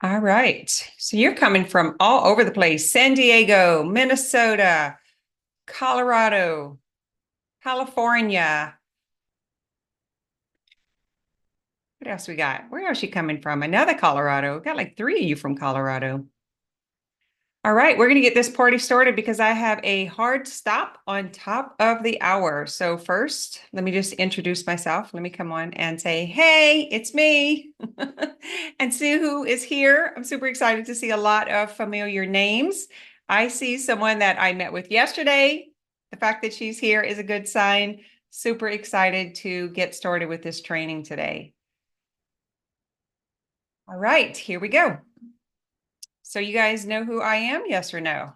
All right. So you're coming from all over the place. San Diego, Minnesota, Colorado, California. What else we got? Where else you coming from? Another Colorado. We got like 3 of you from Colorado. All right, we're going to get this party started because I have a hard stop on top of the hour. So first, let me just introduce myself. Let me come on and say, hey, it's me. And see who is here. I'm super excited to see a lot of familiar names. I see someone that I met with yesterday. The fact that she's here is a good sign. Super excited to get started with this training today. All right, here we go. So you guys know who I am, yes or no?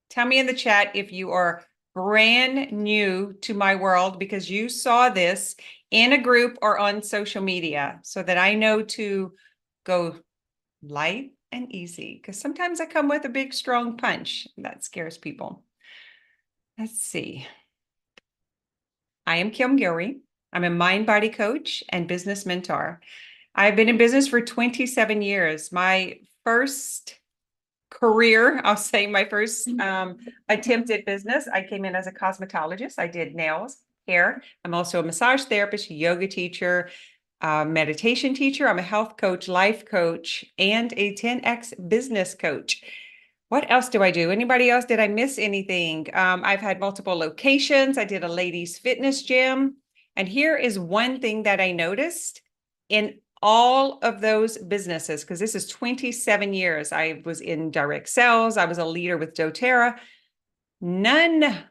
Tell me in the chat if you are brand new to my world because you saw this in a group or on social media so that I know to go light and easy because sometimes I come with a big, strong punch. That scares people. Let's see. I am Kim Gilry. I'm a mind-body coach and business mentor. I've been in business for 27 years. My first career, I'll say my first attempt at business, I came in as a cosmetologist. I did nails, hair. I'm also a massage therapist, yoga teacher, meditation teacher. I'm a health coach, life coach, and a 10X business coach. What else do I do? Anybody else? Did I miss anything? I've had multiple locations. I did a ladies' fitness gym. And here is one thing that I noticed in all of those businesses, because this is 27 years. I was in direct sales. I was a leader with doTERRA. None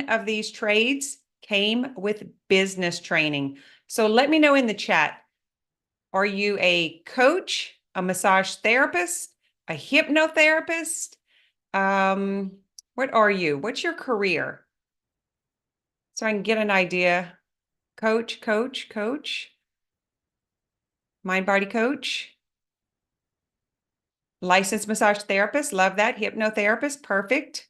of these trades came with business training. So let me know in the chat, are you a coach, a massage therapist, a hypnotherapist? What are you? What's your career? So I can get an idea. Coach. Mind-body coach. Licensed massage therapist. Love that. Hypnotherapist. Perfect.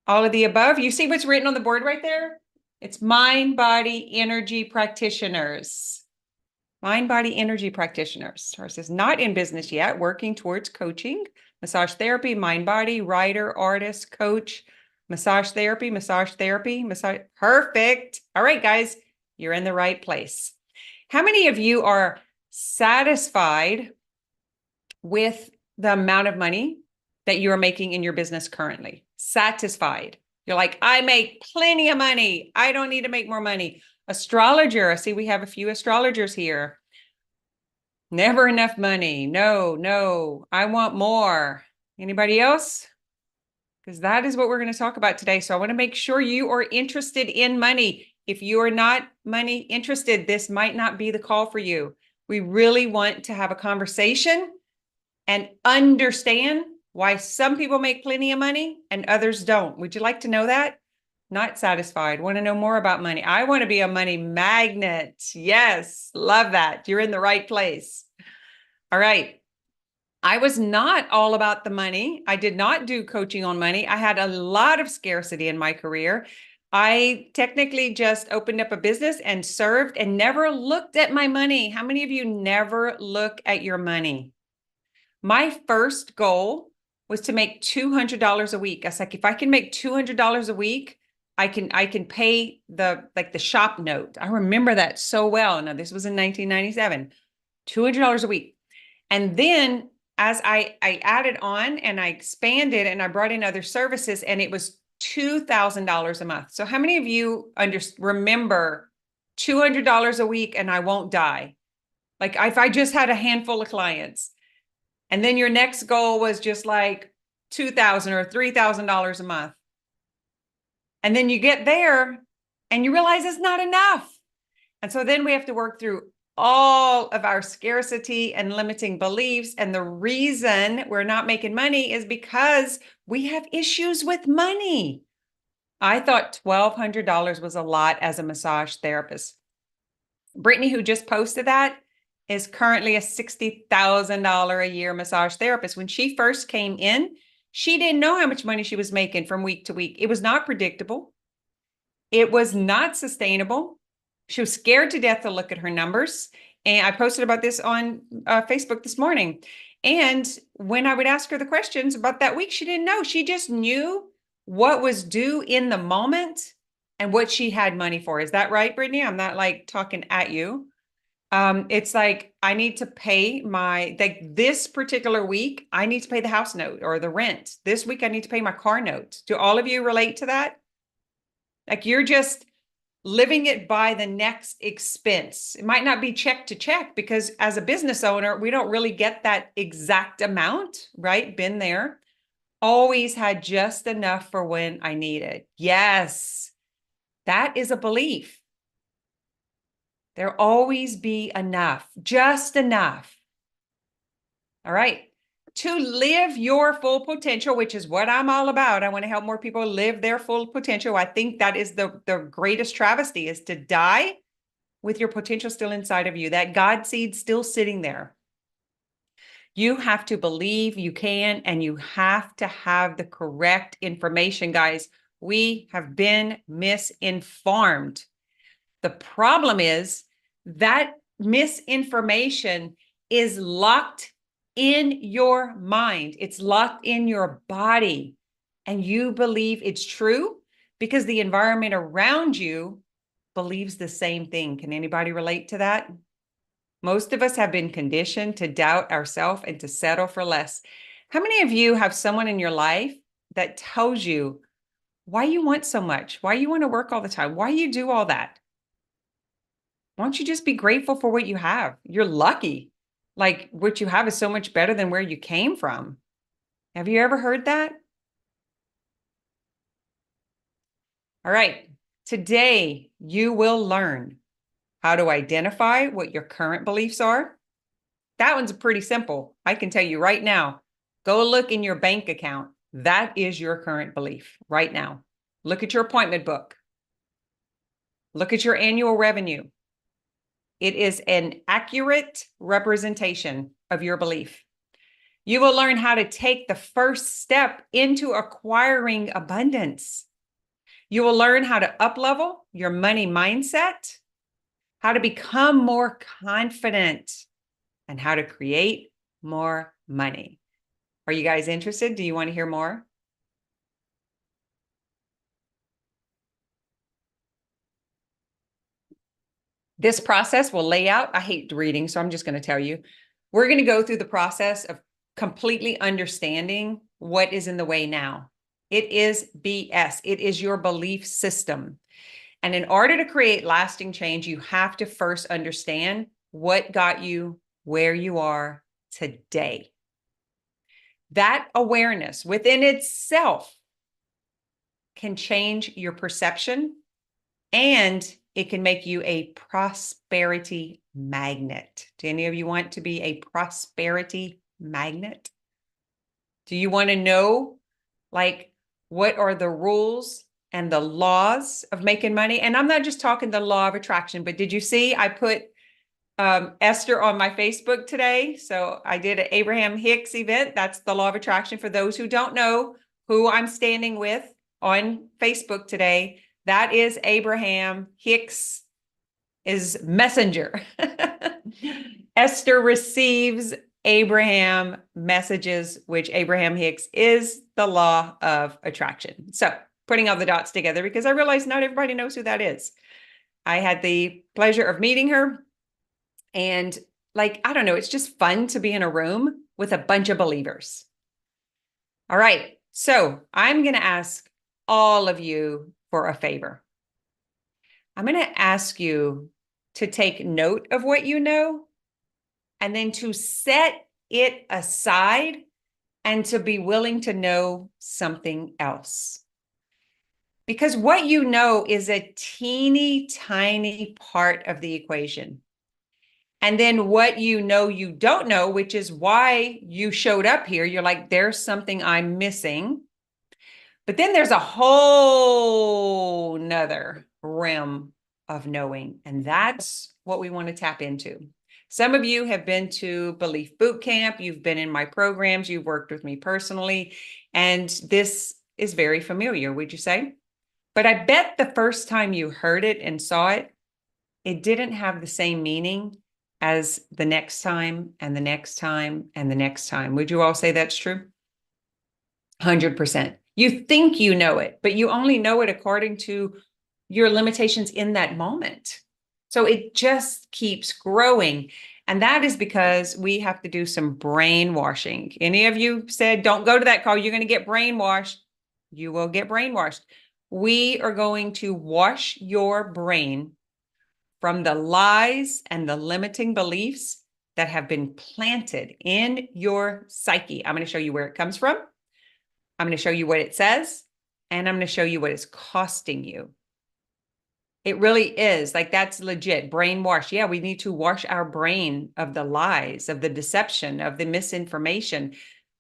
All of the above. You see what's written on the board right there? It's mind-body energy practitioners. Mind-body energy practitioners. Ours is not in business yet, working towards coaching, massage therapy, mind-body, writer, artist, coach, massage therapy. Perfect. All right, guys, you're in the right place. How many of you are satisfied with the amount of money that you are making in your business currently? Satisfied. You're like, I make plenty of money. I don't need to make more money. Astrologer. I see we have a few astrologers here. Never enough money. No, I want more. Anybody else? Because that is what we're going to talk about today. So I want to make sure you are interested in money. If you are not money interested, this might not be the call for you. We really want to have a conversation and understand why some people make plenty of money and others don't. Would you like to know that? Not satisfied. Want to know more about money? I want to be a money magnet. Yes, love that. You're in the right place. All right. I was not all about the money. I did not do coaching on money. I had a lot of scarcity in my career. I technically just opened up a business and served and never looked at my money. How many of you never look at your money? My first goal was to make $200 a week. I was like, if I can make $200 a week, I can pay the shop note. I remember that so well. Now, this was in 1997, $200 a week. And then as I added on and I expanded and I brought in other services, and it was $2,000 a month. So how many of you remember $200 a week and I won't die? Like if I just had a handful of clients, and then your next goal was just like $2,000 or $3,000 a month. And then you get there and you realize it's not enough. And so then we have to work through all of our scarcity and limiting beliefs. And the reason we're not making money is because we have issues with money. I thought $1,200 was a lot as a massage therapist. Brittany, who just posted that, is currently a $60,000 a year massage therapist. When she first came in, she didn't know how much money she was making from week to week. It was not predictable. It was not sustainable. She was scared to death to look at her numbers. And I posted about this on Facebook this morning. And when I would ask her the questions about that week, she didn't know. She just knew what was due in the moment and what she had money for. Is that right, Brittany? I'm not like talking at you. It's like I need to pay like this particular week, I need to pay the house note or the rent. This week, I need to pay my car note. Do all of you relate to that? Like you're just living it by the next expense. It might not be check to check because as a business owner, we don't really get that exact amount, right? Been there. Always had just enough for when I need it. Yes, that is a belief. There'll always be enough, just enough. All right. To live your full potential, which is what I'm all about. I want to help more people live their full potential. I think that is the greatest travesty is to die with your potential still inside of you, that God seed still sitting there. You have to believe you can, and you have to have the correct information, guys. We have been misinformed. The problem is that misinformation is locked in your mind. It's locked in your body, and you believe it's true because the environment around you believes the same thing. Can anybody relate to that? Most of us have been conditioned to doubt ourselves and to settle for less. How many of you have someone in your life that tells you why you want so much, why you want to work all the time, why you do all that? Why don't you just be grateful for what you have? You're lucky. Like what you have is so much better than where you came from. Have you ever heard that? All right. Today, you will learn how to identify what your current beliefs are. That one's pretty simple. I can tell you right now, go look in your bank account. That is your current belief right now. Look at your appointment book. Look at your annual revenue. It is an accurate representation of your belief. You will learn how to take the first step into acquiring abundance. You will learn how to up-level your money mindset, how to become more confident, and how to create more money. Are you guys interested? Do you want to hear more? This process will lay out, I hate reading, so I'm just going to tell you. We're going to go through the process of completely understanding what is in the way now. It is BS. It is your belief system. And in order to create lasting change, you have to first understand what got you where you are today. That awareness within itself can change your perception, and it can make you a prosperity magnet. Do any of you want to be a prosperity magnet? Do you want to know, like, what are the rules and the laws of making money? And I'm not just talking the law of attraction, but did you see I put Esther on my Facebook today? So I did an Abraham Hicks event. That's the law of attraction. For those who don't know who I'm standing with on Facebook today, that is Abraham Hicks is messenger. Esther receives Abraham messages, which Abraham Hicks is the law of attraction. So putting all the dots together, because I realized not everybody knows who that is. I had the pleasure of meeting her, and like, I don't know, it's just fun to be in a room with a bunch of believers. All right. So I'm going to ask all of you for a favor. I'm going to ask you to take note of what you know, and then to set it aside and to be willing to know something else. Because what you know is a teeny tiny part of the equation. And then what you know you don't know, which is why you showed up here, you're like, there's something I'm missing. But then there's a whole nother realm of knowing. And that's what we want to tap into. Some of you have been to Belief Boot Camp. You've been in my programs. You've worked with me personally. And this is very familiar, would you say? But I bet the first time you heard it and saw it, it didn't have the same meaning as the next time and the next time and the next time. Would you all say that's true? 100%. You think you know it, but you only know it according to your limitations in that moment. So it just keeps growing. And that is because we have to do some brainwashing. Any of you said, don't go to that call, you're going to get brainwashed. You will get brainwashed. We are going to wash your brain from the lies and the limiting beliefs that have been planted in your psyche. I'm going to show you where it comes from. I'm going to show you what it says, and I'm going to show you what it's costing you. It really is like, that's legit brainwash. Yeah, we need to wash our brain of the lies, of the deception, of the misinformation.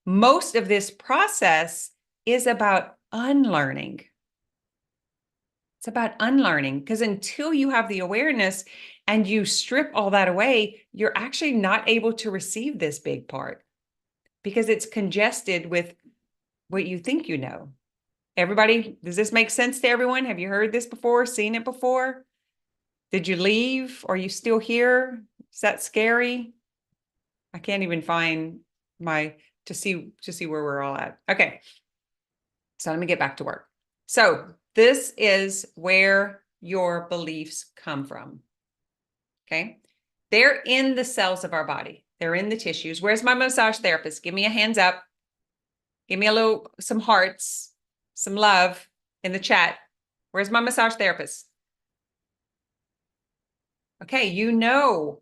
Most of this process is about unlearning. It's about unlearning, because until you have the awareness and you strip all that away, you're actually not able to receive this big part because it's congested with what you think you know. Everybody, does this make sense to everyone? Have you heard this before, seen it before? Did you leave? Are you still here? Is that scary? I can't even find to see where we're all at. Okay. So let me get back to work. So this is where your beliefs come from. Okay. They're in the cells of our body. They're in the tissues. Where's my massage therapist? Give me a hands up. Give me some hearts, some love in the chat. Where's my massage therapist? Okay, you know,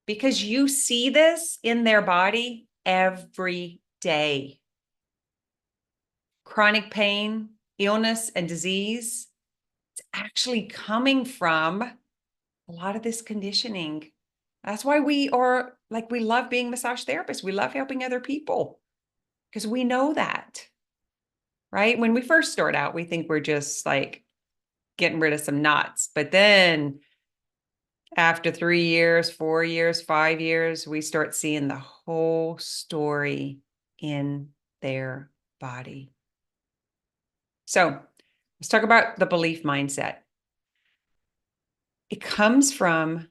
because you see this in their body every day. Chronic pain, illness, and disease, it's actually coming from a lot of this conditioning. That's why we love being massage therapists. We love helping other people because we know that, right? When we first start out, we think we're just like getting rid of some knots. But then after 3 years, 4 years, 5 years, we start seeing the whole story in their body. So let's talk about the belief mindset. It comes from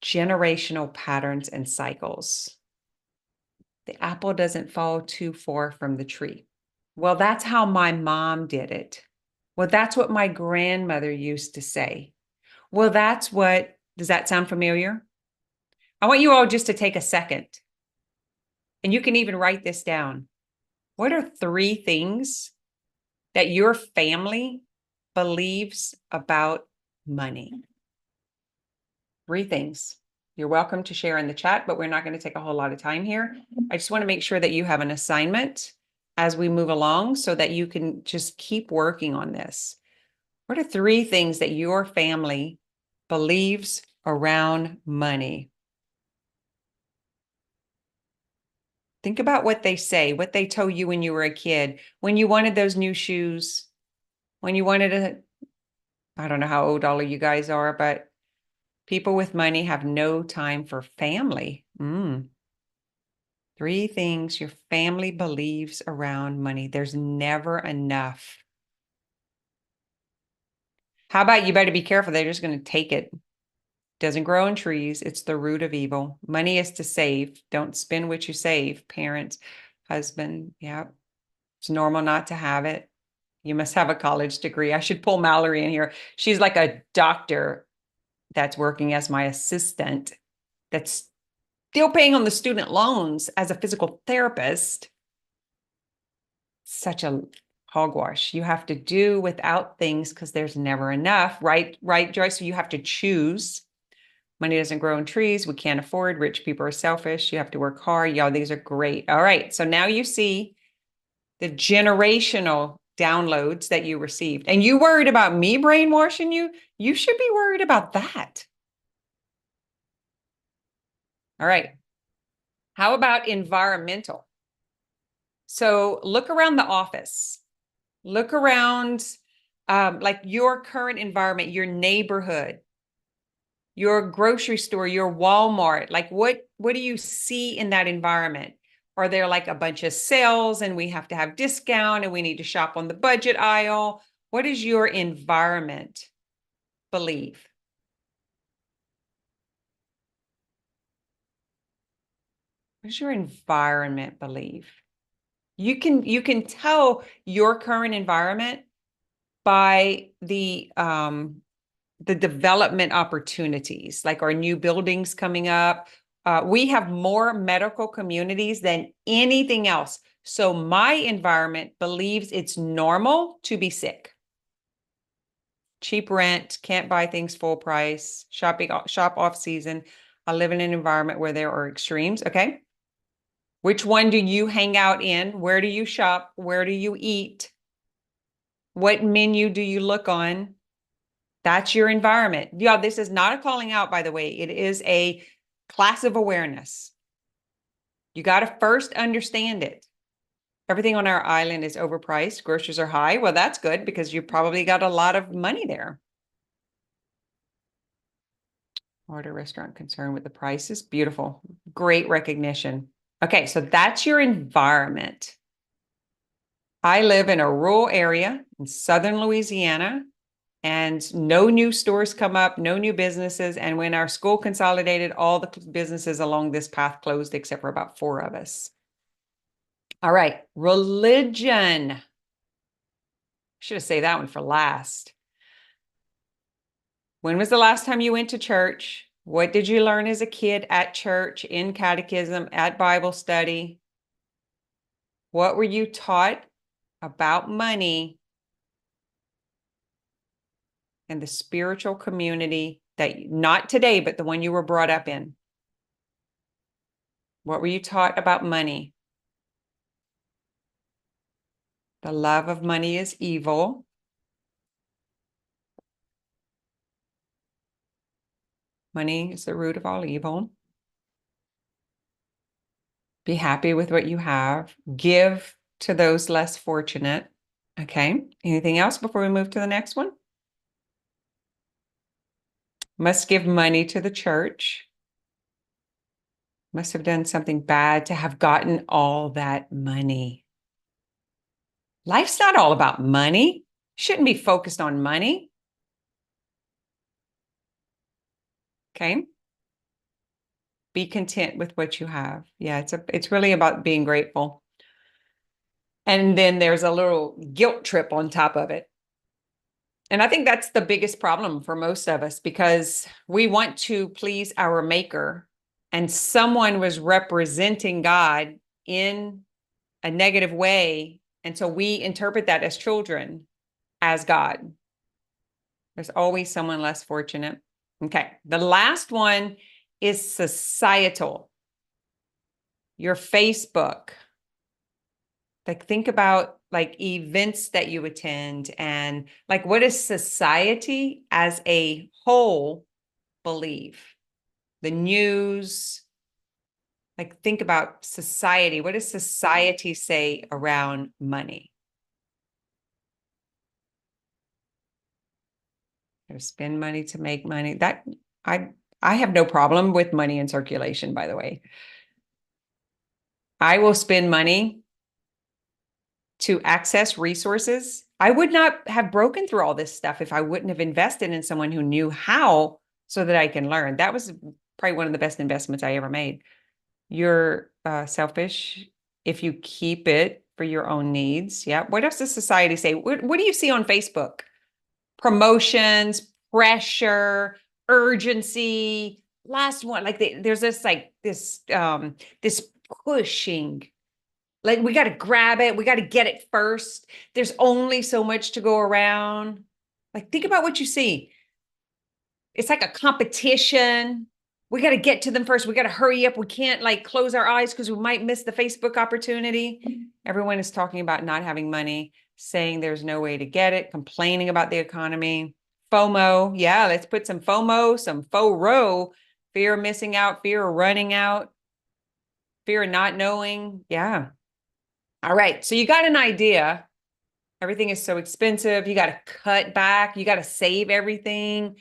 generational patterns and cycles. The apple doesn't fall too far from the tree. Well, that's how my mom did it. Well, that's what my grandmother used to say. Well, does that sound familiar? I want you all just to take a second, and you can even write this down. What are 3 things that your family believes about money? 3 things. You're welcome to share in the chat, but we're not going to take a whole lot of time here. I just want to make sure that you have an assignment as we move along so that you can just keep working on this. What are 3 things that your family believes around money? Think about what they say, what they told you when you were a kid, when you wanted those new shoes, when you wanted I don't know how old all of you guys are, but people with money have no time for family. 3 things your family believes around money. There's never enough. How about you better be careful? They're just going to take it. Doesn't grow on trees. It's the root of evil. Money is to save. Don't spend what you save. Parents, husband. Yeah. It's normal not to have it. You must have a college degree. I should pull Mallory in here. She's like a doctor that's working as my assistant, that's still paying on the student loans as a physical therapist. Such a hogwash. You have to do without things because there's never enough, right? Right, Joyce? So you have to choose. Money doesn't grow on trees. We can't afford. Rich people are selfish. You have to work hard. Y'all, these are great. All right. So now you see the generational downloads that you received. And you worried about me brainwashing you? You should be worried about that. All right. How about environmental? So look around the office. Look around like your current environment, your neighborhood, your grocery store, your Walmart. Like what do you see in that environment? Are there like a bunch of sales and we have to have discount and we need to shop on the budget aisle? What does your environment believe? What does your environment believe? You can tell your current environment by the development opportunities, like our new buildings coming up. We have more medical communities than anything else. So my environment believes it's normal to be sick. Cheap rent, can't buy things full price, shop off season. I live in an environment where there are extremes. Okay. Which one do you hang out in? Where do you shop? Where do you eat? What menu do you look on? That's your environment. Yeah, this is not a calling out, by the way. It is a class of awareness. You got to first understand it. Everything on our island is overpriced. Groceries are high. Well, that's good because you probably got a lot of money there. Order restaurant concerned with the prices. Beautiful. Great recognition. Okay, so that's your environment. I live in a rural area in southern Louisiana, and no new stores come up, no new businesses. And when our school consolidated, all the businesses along this path closed except for about 4 of us. All right, religion. Should have saved that one for last. When was the last time you went to church? What did you learn as a kid at church, in catechism, at Bible study? What were you taught about money and the spiritual community that, not today, but the one you were brought up in? What were you taught about money? The love of money is evil. Money is the root of all evil. Be happy with what you have. Give to those less fortunate. Okay. Anything else before we move to the next one? Must give money to the church. Must have done something bad to have gotten all that money. Life's not all about money. Shouldn't be focused on money. Okay. Be content with what you have. Yeah, it's really about being grateful. And then there's a little guilt trip on top of it. And I think that's the biggest problem for most of us, because we want to please our maker, and someone was representing God in a negative way. And so we interpret that as children as God. There's always someone less fortunate. Okay. The last one is societal. Your Facebook. Like, think about like events that you attend, and like, what does society as a whole believe? The news. Like, think about society. What does society say around money? Spend money to make money. That I have no problem with money in circulation, by the way. I will spend money to access resources. I would not have broken through all this stuff if I wouldn't have invested in someone who knew how, so that I can learn. That was probably one of the best investments I ever made. You're selfish if you keep it for your own needs. Yeah. What else does society say? What do you see on Facebook? Promotions, pressure, urgency. Last one, like there's this pushing. Like, we got to grab it. We got to get it first. There's only so much to go around. Like, think about what you see. It's like a competition. We got to get to them first. We got to hurry up. We can't like close our eyes because we might miss the Facebook opportunity. Everyone is talking about not having money, saying there's no way to get it, complaining about the economy. FOMO. Yeah, let's put some FOMO, some FORO, fear of missing out, fear of running out, fear of not knowing. Yeah. All right. So you got an idea. Everything is so expensive. You got to cut back. You got to save everything.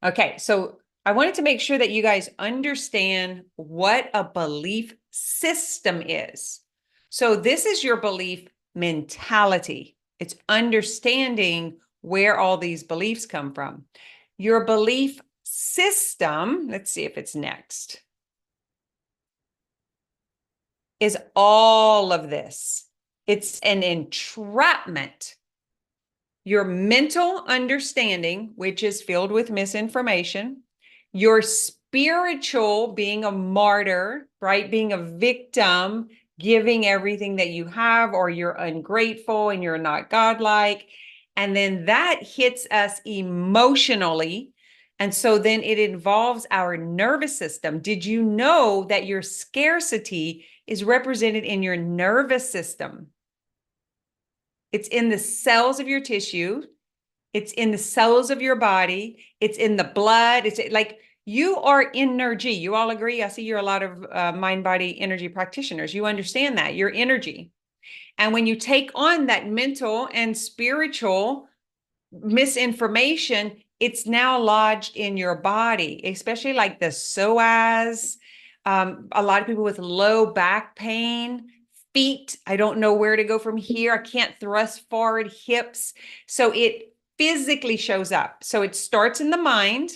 Okay. So I wanted to make sure that you guys understand what a belief system is. So this is your belief mentality. It's understanding where all these beliefs come from. Your belief system, let's see if it's next. is all of this. It's an entrapment. Your mental understanding, which is filled with misinformation, your spiritual being a martyr, right? Being a victim, giving everything that you have, or you're ungrateful and you're not godlike. And then that hits us emotionally. And so then it involves our nervous system. Did you know that your scarcity is represented in your nervous system? It's in the cells of your tissue. It's in the cells of your body. It's in the blood. It's like you are energy. You all agree? I see you're a lot of mind body energy practitioners. You understand that you're energy. And when you take on that mental and spiritual misinformation, it's now lodged in your body, especially like the psoas. A lot of people with low back pain, feet. I don't know where to go from here. I can't thrust forward, hips. So it physically shows up. So it starts in the mind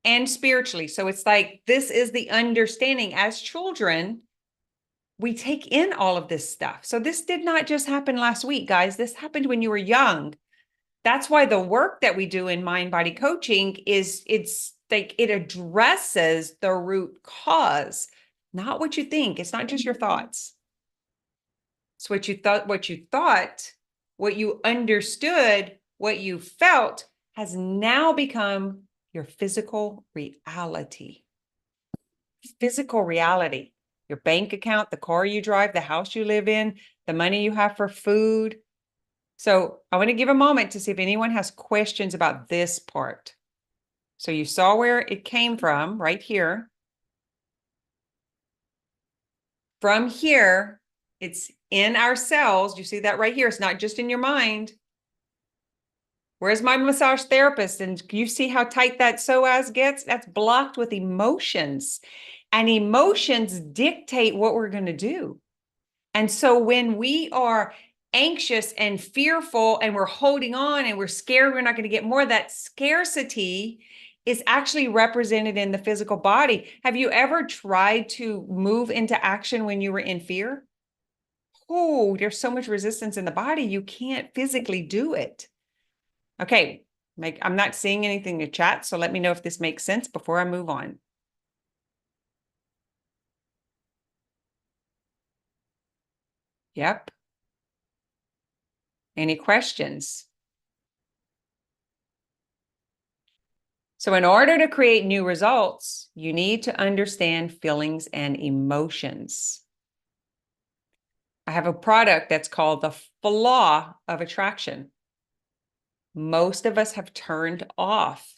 and spiritually. So it's like, this is the understanding as children. We take in all of this stuff. So this did not just happen last week, guys. This happened when you were young. That's why the work that we do in mind body coaching is it's like it addresses the root cause, not what you think. It's not just your thoughts. It's what you thought, what you understood, what you felt has now become your physical reality. Physical reality. Your bank account, the car you drive, the house you live in, the money you have for food. So I want to give a moment to see if anyone has questions about this part. So you saw where it came from, right here. From here, it's in our cells. You see that right here. It's not just in your mind. Where's my massage therapist? And you see how tight that psoas gets? That's blocked with emotions. And emotions dictate what we're going to do. And so when we are anxious and fearful and we're holding on and we're scared we're not going to get more, that scarcity is actually represented in the physical body. Have you ever tried to move into action when you were in fear? Oh, there's so much resistance in the body, you can't physically do it. Okay, I'm not seeing anything in chat, so let me know if this makes sense before I move on. Yep. Any questions? So in order to create new results, you need to understand feelings and emotions. I have a product that's called the Law of Attraction. Most of us have turned off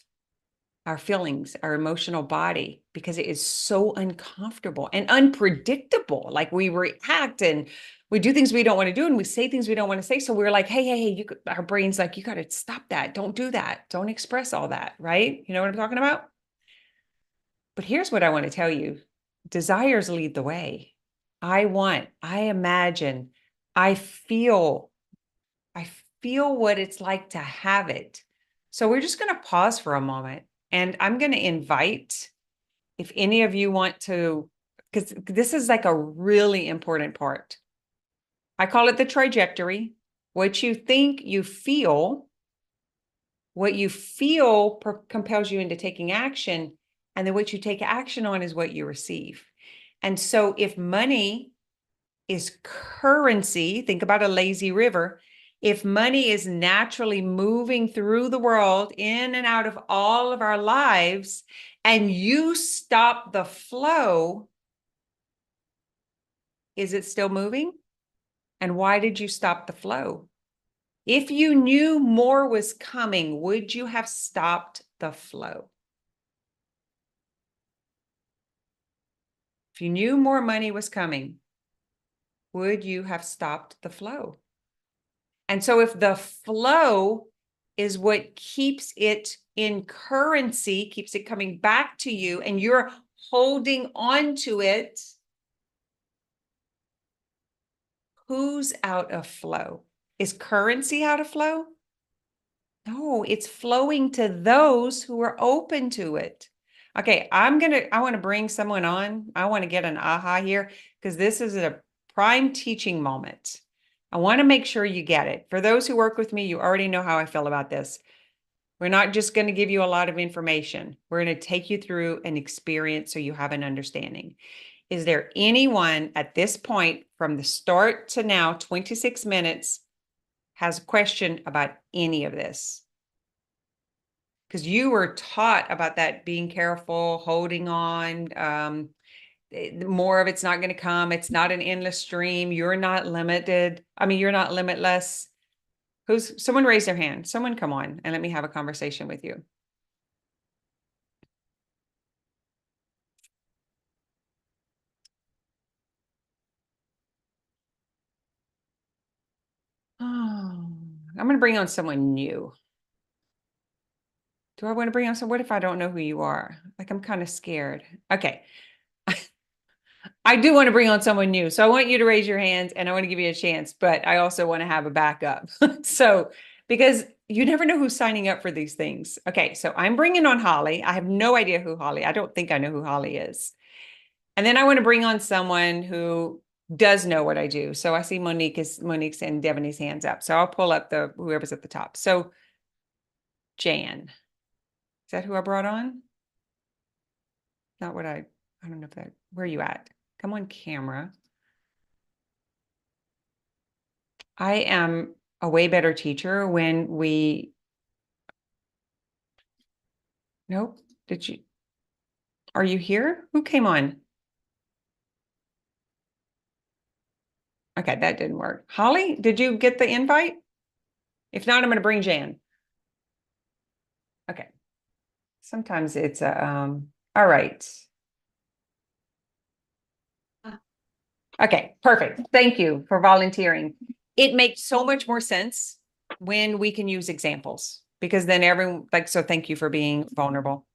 our feelings, our emotional body, because it is so uncomfortable and unpredictable. Like we react and we do things we don't want to do and we say things we don't want to say. So we're like, hey, our brain's like, you got to stop that. Don't do that. Don't express all that, right? You know what I'm talking about? But here's what I want to tell you. Desires lead the way. I imagine, I feel what it's like to have it. So we're just going to pause for a moment. And I'm going to invite, if any of you want to, because this is like a really important part. I call it the trajectory. What you think, you feel. What you feel compels you into taking action. And then what you take action on is what you receive. And so if money is currency, think about a lazy river. If money is naturally moving through the world, in and out of all of our lives, and you stop the flow, is it still moving? And why did you stop the flow? If you knew more was coming, would you have stopped the flow? If you knew more money was coming, would you have stopped the flow? And so if the flow is what keeps it in currency, keeps it coming back to you, and you're holding on to it, who's out of flow? Is currency out of flow? No, it's flowing to those who are open to it. Okay, I want to bring someone on. I want to get an aha here because this is a prime teaching moment. I want to make sure you get it. For those who work with me, you already know how I feel about this. We're not just going to give you a lot of information. We're going to take you through an experience so you have an understanding. Is there anyone at this point from the start to now, 26 minutes, has a question about any of this? Because you were taught about that, being careful, holding on, more of it's not going to come. It's not an endless stream. You're not limited. I mean, you're not limitless. Someone raise their hand. Someone come on and let me have a conversation with you. Oh, I'm going to bring on someone new. Do I want to bring on someone? What if I don't know who you are? Like, I'm kind of scared. Okay. I do want to bring on someone new. So I want you to raise your hands and I want to give you a chance, but I also want to have a backup. So, because you never know who's signing up for these things. Okay. So I'm bringing on Holly. I have no idea who Holly, I don't think I know who Holly is. And then I want to bring on someone who does know what I do. So I see Monique's and Devaney's hands up. So I'll pull up whoever's at the top. So Jan, is that who I brought on? Not what I don't know where are you at? Come on camera. I am a way better teacher when nope. Are you here? Who came on? Okay, that didn't work. Holly, did you get the invite? If not, I'm going to bring Jan. Okay. Sometimes it's all right. Okay, perfect. Thank you for volunteering. It makes so much more sense when we can use examples because then everyone so thank you for being vulnerable.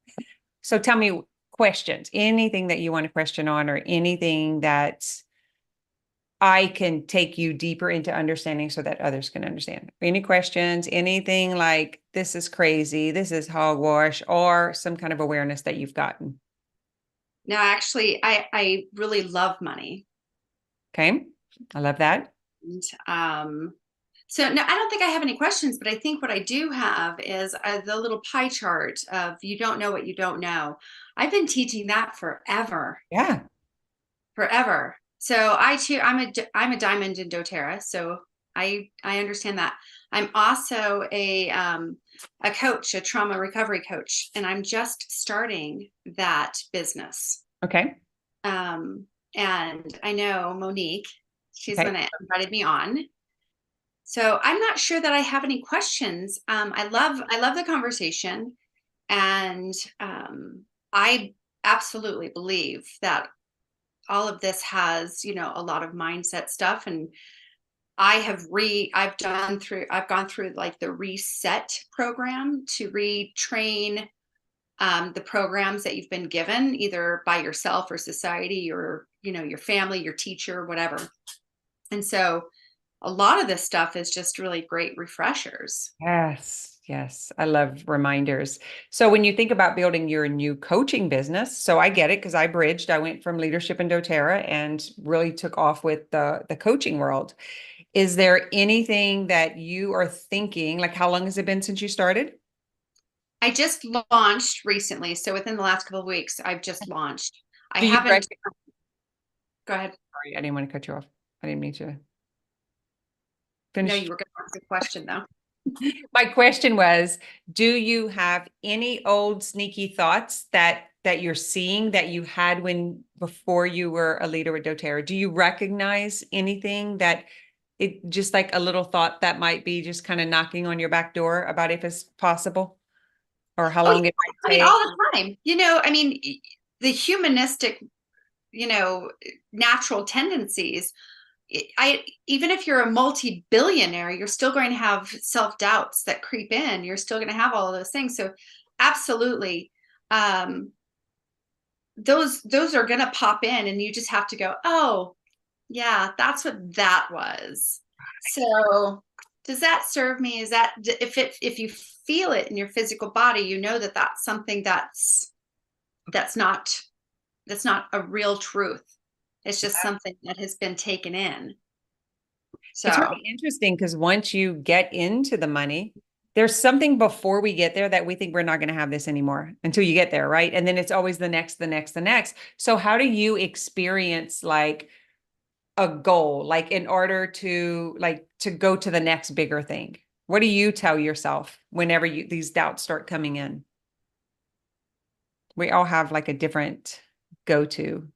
So tell me questions, anything that you want to question on or anything that I can take you deeper into understanding so that others can understand. Any questions, anything like this is crazy, this is hogwash, or some kind of awareness that you've gotten? No, actually, I really love money. Okay, I love that. And, so no, I don't think I have any questions, but I think what I do have is the little pie chart of you don't know what you don't know. I've been teaching that forever, Yeah. forever. So I too, I'm a diamond in doTERRA, so I understand that. I'm also a coach, a trauma recovery coach, and I'm just starting that business. Okay. And I know Monique, she's Okay. going to invited me on. So I'm not sure that I have any questions. I love the conversation, and I absolutely believe that all of this has, a lot of mindset stuff. And I've gone through like the reset program to retrain the programs that you've been given either by yourself or society or your family, your teacher, whatever. And so a lot of this stuff is just really great refreshers. Yes, yes. I love reminders. So when you think about building your new coaching business, so I get it because I bridged. I went from leadership in doTERRA and really took off with the coaching world. Is there anything that you are thinking, like how long has it been since you started? I just launched recently, so within the last couple of weeks I've just launched. I Do you haven't. Go ahead. Sorry, I didn't want to cut you off. I didn't mean to No, finish. you were going to ask a question though. My question was, do you have any old sneaky thoughts that you're seeing that you had before you were a leader with doTERRA? Do you recognize anything that it just like a little thought that might be just kind of knocking on your back door about if it's possible or how Oh yeah, long it I might mean take? all the time. The humanistic, natural tendencies. I Even if you're a multi-billionaire, you're still going to have self-doubts that creep in. You're still going to have all of those things. So absolutely, um, those are going to pop in, and you just have to go, oh yeah, that's what that was. So does that serve me? Is that if you feel it in your physical body, you know that that's something that's that's not a real truth. It's just something that has been taken in. It's So really interesting because once you get into the money, there's something before we get there that we think we're not going to have this anymore until you get there, right? And then it's always the next, the next, the next. So how do you experience like a goal, like in order to go to the next bigger thing? What do you tell yourself whenever these doubts start coming in? We all have like a different go-to.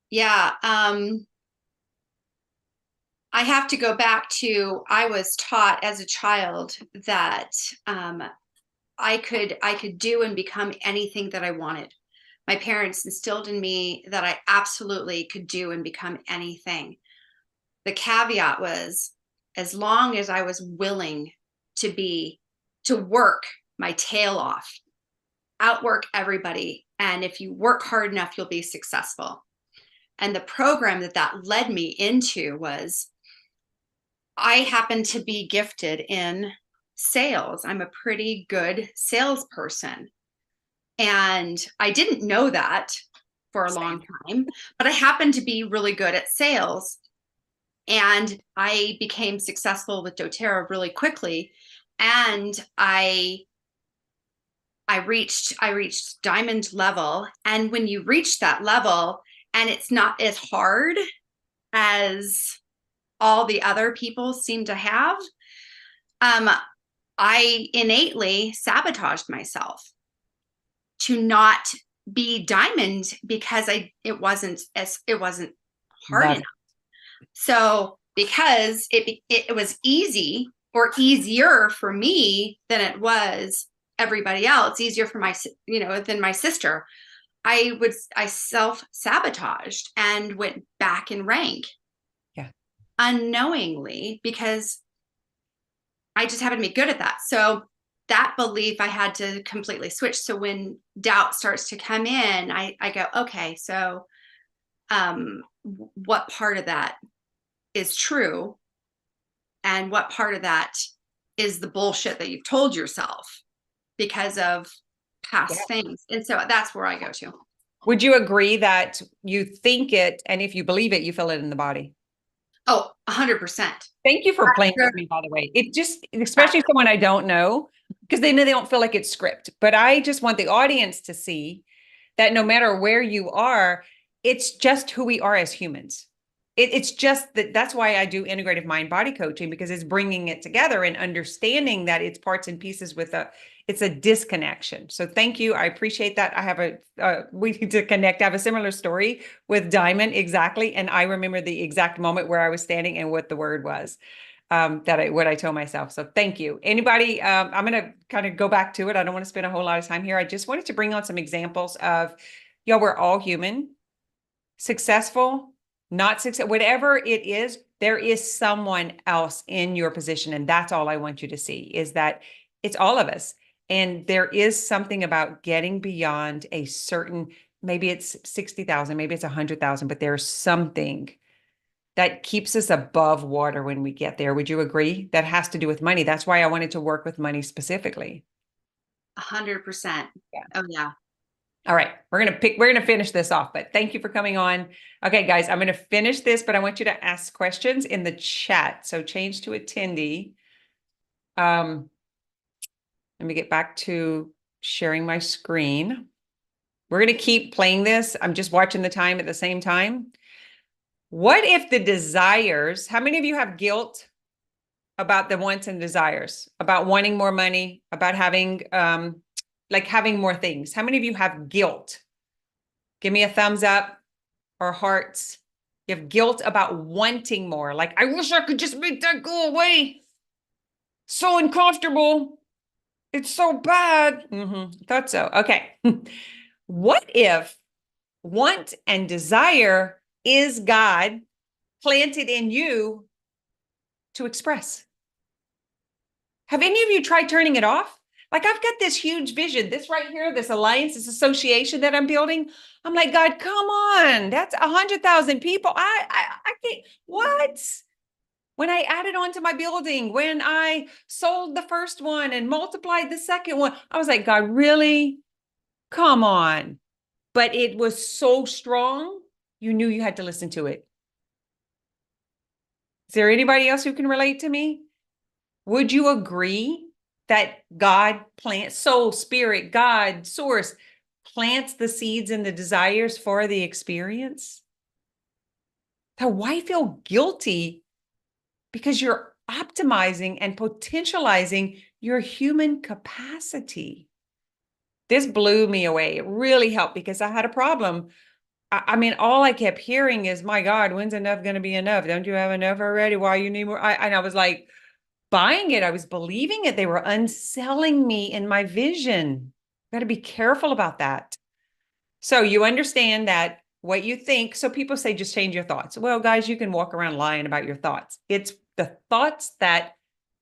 yeah, I have to go back to, I was taught as a child that I could do and become anything that I wanted. My parents instilled in me that I absolutely could do and become anything. The caveat was, as long as I was willing to work my tail off, outwork everybody, and if you work hard enough, you'll be successful. And the program that led me into was, I happen to be gifted in sales. I'm a pretty good salesperson. And I didn't know that for a long time, but I happened to be really good at sales. And I became successful with doTERRA really quickly. And I reached diamond level. And when you reach that level and it's not as hard as all the other people seem to have, I innately sabotaged myself to not be diamond because it wasn't hard Love enough. So because it was easy or easier for me than it was everybody else, easier for my than my sister, I self-sabotaged and went back in rank. Yeah. Unknowingly, because I just happened to be good at that. So that belief I had to completely switch. So when doubt starts to come in, I go, okay, so what part of that is true? And what part of that is the bullshit that you've told yourself because of Yeah. past things? And so that's where I go to. Would you agree that you think it, and if you believe it, you feel it in the body? Oh, 100%. Thank you for playing with me, by the way. It just, especially someone I don't know, because they know they don't feel like it's script. But I just want the audience to see that no matter where you are, it's just who we are as humans. It's just that's why I do integrative mind body coaching, because it's bringing it together and understanding that it's parts and pieces it's a disconnection. So thank you. I appreciate that. I have we need to connect. I have a similar story with Diamond. Exactly. And I remember the exact moment where I was standing and what the word was, what I told myself. So thank you. Anybody, I'm going to kind of go back to it. I don't want to spend a whole lot of time here. I just wanted to bring on some examples of, we're all human, successful, not success, whatever it is, there is someone else in your position. And that's all I want you to see, is that it's all of us. And there is something about getting beyond a certain, maybe it's 60,000, maybe it's 100,000, but there's something that keeps us above water when we get there. Would you agree? That has to do with money. That's why I wanted to work with money specifically. 100%. Yeah. Oh, yeah. All right, we're going to finish this off, but thank you for coming on. Okay, guys, I'm going to finish this, but I want you to ask questions in the chat. So change to attendee. Let me get back to sharing my screen. We're going to keep playing this. I'm just watching the time at the same time. What if the desires, how many of you have guilt about the wants and desires, about wanting more money, about having, having more things? How many of you have guilt? Give me a thumbs up or hearts. You have guilt about wanting more. Like, I wish I could just make that go away. So uncomfortable. It's so bad. Thought so. Okay. What if want and desire is God planted in you to express? Have any of you tried turning it off? Like, I've got this huge vision, this right here, this alliance, this association that I'm building. I'm like, God, come on. That's 100,000 people. I can't, what? When I added on to my building, when I sold the first one and multiplied the second one, I was like, God, really? Come on. but it was so strong, you knew you had to listen to it. Is there anybody else who can relate to me? Would you agree that God plants, soul, spirit, God, source, plants the seeds and the desires for the experience? So why feel guilty? Because you're optimizing and potentializing your human capacity. This blew me away. It really helped because I had a problem. I mean, all I kept hearing is, my God, when's enough going to be enough? Don't you have enough already? Why you need more? And I was like, buying it. I was believing it. They were unselling me in my vision. Got to be careful about that. So you understand that what you think. So people say, just change your thoughts. Well, guys, you can walk around lying about your thoughts. It's the thoughts that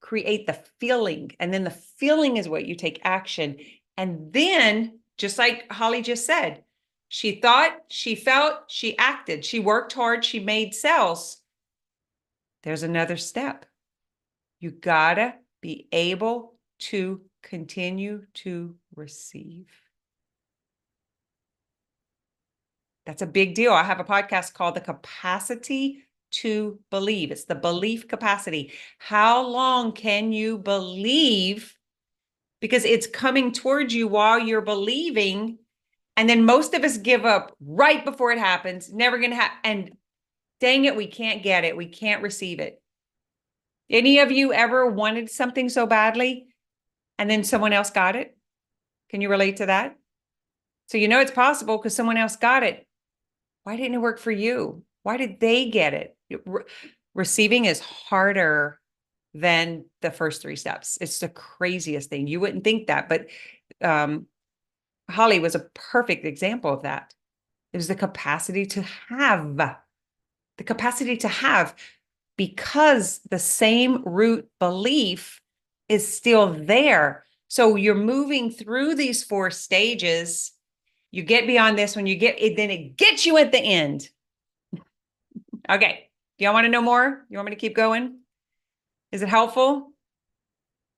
create the feeling. And then the feeling is what you take action. And then, just like Holly just said, she thought, she felt, she acted, she worked hard, she made sales. There's another step. You gotta be able to continue to receive. That's a big deal. I have a podcast called The Capacity to Believe. It's the belief capacity. How long can you believe? Because it's coming towards you while you're believing. And then most of us give up right before it happens. Never going to happen. And dang it, we can't get it. We can't receive it. Any of you ever wanted something so badly and then someone else got it? Can you relate to that? So you know it's possible because someone else got it. Why didn't it work for you? Why did they get it? Receiving is harder than the first three steps. It's the craziest thing. You wouldn't think that, but Holly was a perfect example of that. It was the capacity to have, because the same root belief is still there. So you're moving through these four stages. You get beyond this when you get it, then it gets you at the end. Okay. Do y'all want to know more? You want me to keep going? Is it helpful?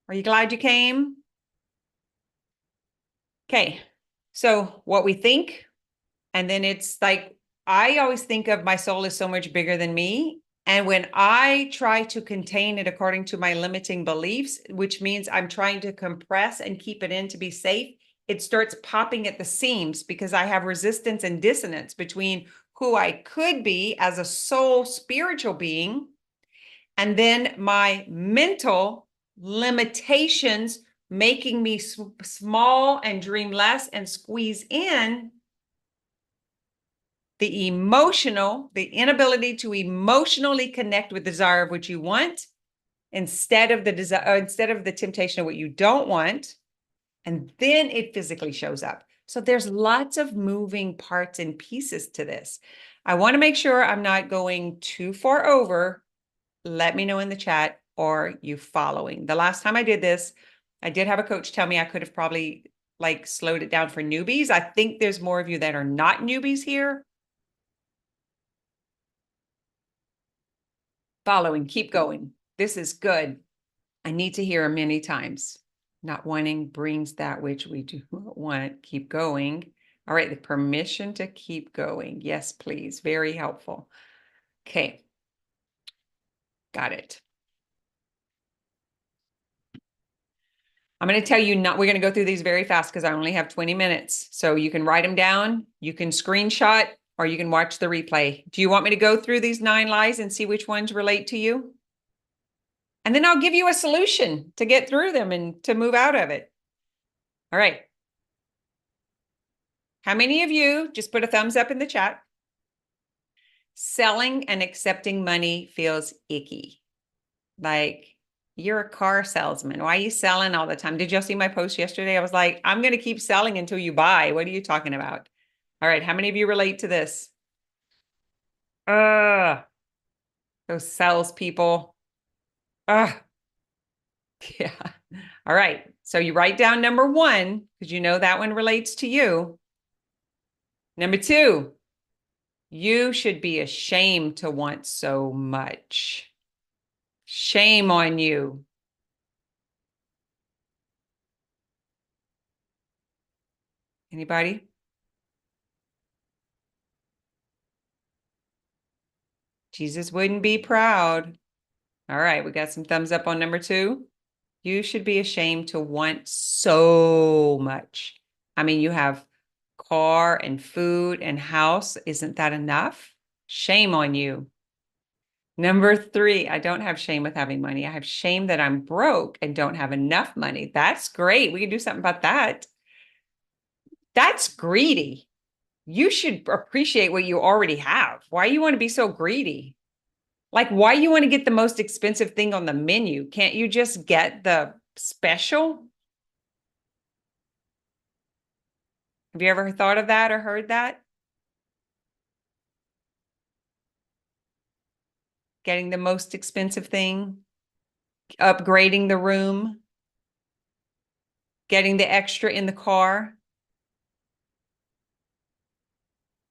Are you glad you came? Okay. So what we think, and then it's like, I always think of my soul as so much bigger than me. And when I try to contain it according to my limiting beliefs, which means I'm trying to compress and keep it in to be safe, it starts popping at the seams because I have resistance and dissonance between who I could be as a soul spiritual being and then my mental limitations making me small and dream less and squeeze in the inability to emotionally connect with the desire of what you want instead of the desire, instead of the temptation of what you don't want. And then it physically shows up. So there's lots of moving parts and pieces to this. I want to make sure I'm not going too far over. Let me know in the chat, or you following. The last time I did this, I did have a coach tell me I could have probably like slowed it down for newbies. I think there's more of you that are not newbies here. Following, keep going. This is good. I need to hear many times. Not wanting brings that which we do not want. Keep going. All right, the permission to keep going. Yes, please. Very helpful. Okay. Got it. I'm going to tell you we're going to go through these very fast because I only have 20 minutes. So you can write them down, you can screenshot, or you can watch the replay. Do you want me to go through these 9 lies and see which ones relate to you? And then I'll give you a solution to get through them and to move out of it. All right. How many of you, just put a thumbs up in the chat, selling and accepting money feels icky? Like, you're a car salesman. Why are you selling all the time? Did y'all see my post yesterday? I was like, I'm going to keep selling until you buy. What are you talking about? All right. How many of you relate to this? Those salespeople. Yeah. All right. So you write down number 1, because you know that one relates to you. Number 2, you should be ashamed to want so much. Shame on you. Anybody? Jesus wouldn't be proud. All right, we got some thumbs up on number 2. You should be ashamed to want so much. I mean, you have car and food and house. Isn't that enough? Shame on you. Number 3, I don't have shame with having money. I have shame that I'm broke and don't have enough money. That's great. We can do something about that. That's greedy. You should appreciate what you already have. Why you want to be so greedy? Like, why you want to get the most expensive thing on the menu? Can't you just get the special? Have you ever thought of that or heard that? Getting the most expensive thing, upgrading the room, getting the extra in the car.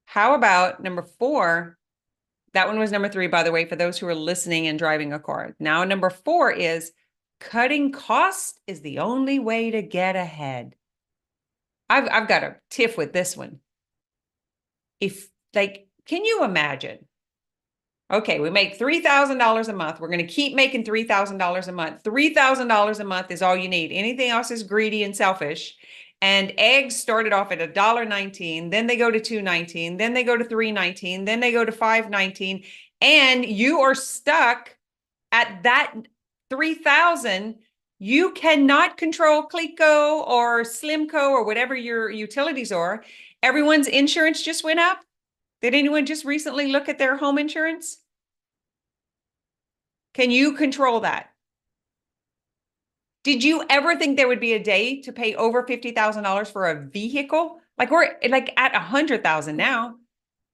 How about number 4? That one was number 3, by the way, for those who are listening and driving a car. Now, number 4 is cutting costs is the only way to get ahead. I've got a tiff with this one. If, like, can you imagine? Okay, we make $3,000 a month. We're going to keep making $3,000 a month. $3,000 a month is all you need. Anything else is greedy and selfish. And eggs started off at $1.19, then they go to $2.19, then they go to $3.19, then they go to $5.19, and you are stuck at that 3,000. You cannot control Clico or Slimco or whatever your utilities are. Everyone's insurance just went up. Did anyone just recently look at their home insurance? Can you control that? Did you ever think there would be a day to pay over $50,000 for a vehicle? Like, we're like at 100,000 now.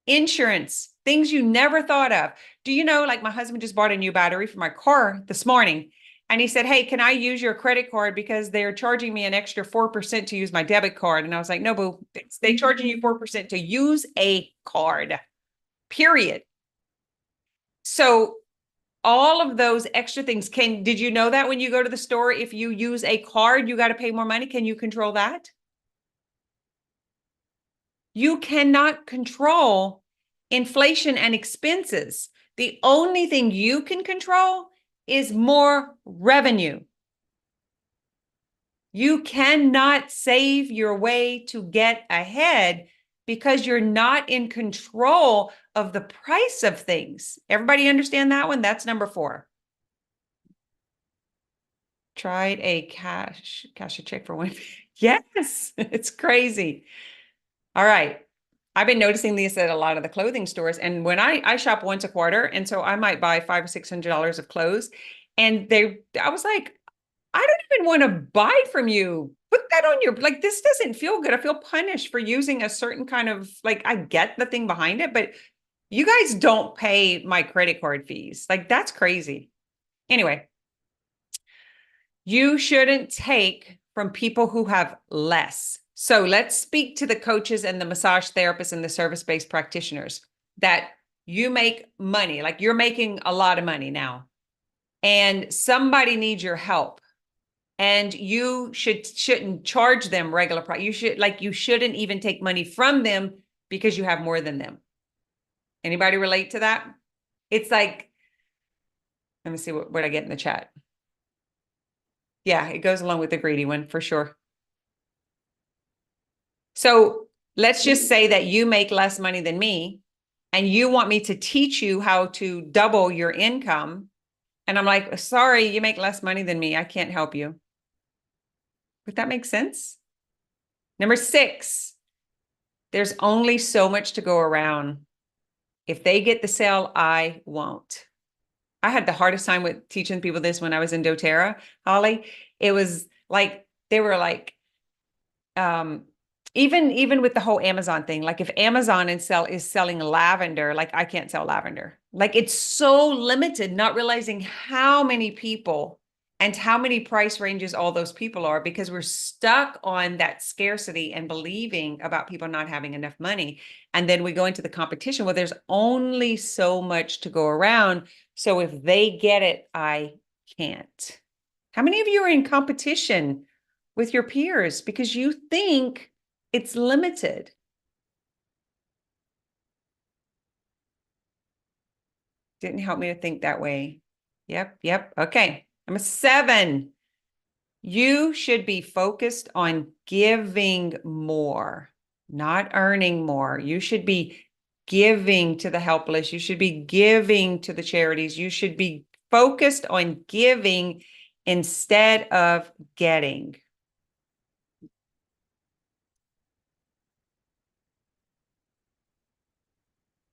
Insurance, things you never thought of. Do you know, like, my husband just bought a new battery for my car this morning. And he said, hey, can I use your credit card because they're charging me an extra 4% to use my debit card? And I was like, no, boo, they charging you 4% to use a card, period. So all of those extra things, did you know that when you go to the store, if you use a card, you got to pay more money? Can you control that? You cannot control inflation and expenses. The only thing you can control is more revenue. You cannot save your way to get ahead because you're not in control of the price of things. Everybody understand that one? That's number 4. Tried a cash a check for one. Yes, it's crazy. All right. I've been noticing this at a lot of the clothing stores. And when I shop once a quarter, and so I might buy $500 or $600 of clothes. And I was like, I don't even want to buy from you. Put that on your, like, this doesn't feel good. I feel punished for using a certain kind of, like, I get the thing behind it, but you guys don't pay my credit card fees. Like, that's crazy. Anyway, you shouldn't take from people who have less. So let's speak to the coaches and the massage therapists and the service-based practitioners that you make money, like you're making a lot of money now, and somebody needs your help. And you shouldn't charge them regular price. You shouldn't even take money from them because you have more than them. Anybody relate to that? It's like, let me see what I get in the chat. Yeah, it goes along with the greedy one for sure. So let's just say that you make less money than me and you want me to teach you how to double your income. And I'm like, sorry, you make less money than me. I can't help you. Would that make sense? Number 6, there's only so much to go around. If they get the sale, I won't. I had the hardest time with teaching people this when I was in doTERRA, Holly. It was like, they were like, even with the whole Amazon thing, like if Amazon is selling lavender, like I can't sell lavender. Like it's so limited, not realizing how many people and how many price ranges all those people are, because we're stuck on that scarcity and believing about people not having enough money. And then we go into the competition. Well, there's only so much to go around. So if they get it, I can't. How many of you are in competition with your peers because you think it's limited? Didn't help me to think that way. Yep. Okay. Number 7. You should be focused on giving more, not earning more. You should be giving to the helpless. You should be giving to the charities. You should be focused on giving instead of getting.